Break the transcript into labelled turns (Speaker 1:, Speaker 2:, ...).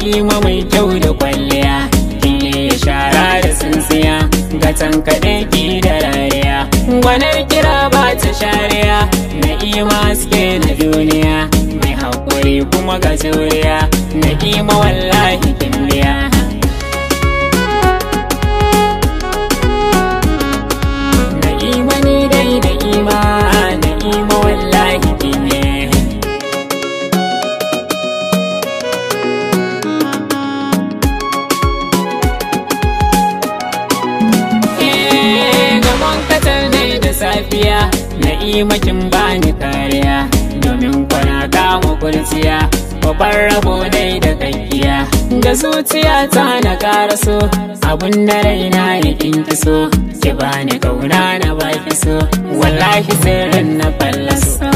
Speaker 1: na'ima mai kyau da kwalliya, kin iya shara da tsintsiya, ga tankaɗe ki da rariya, gwanar kira ba ta shariya, na'ima haske na duniya, mai haƙuri kuma ga juriya, na'ima wallahi kin biya. Na'ima ni dai na'ima, na'ima wallahi kin ne. Safiya na'ima kin bani kariya, domin kwana kama kurciya, babban rabo dai da kankiya, ga zuciya ta na karaso, abun da raina ya kinki so, ki bani kauna na baki so, wallahi sirrin na fallaso.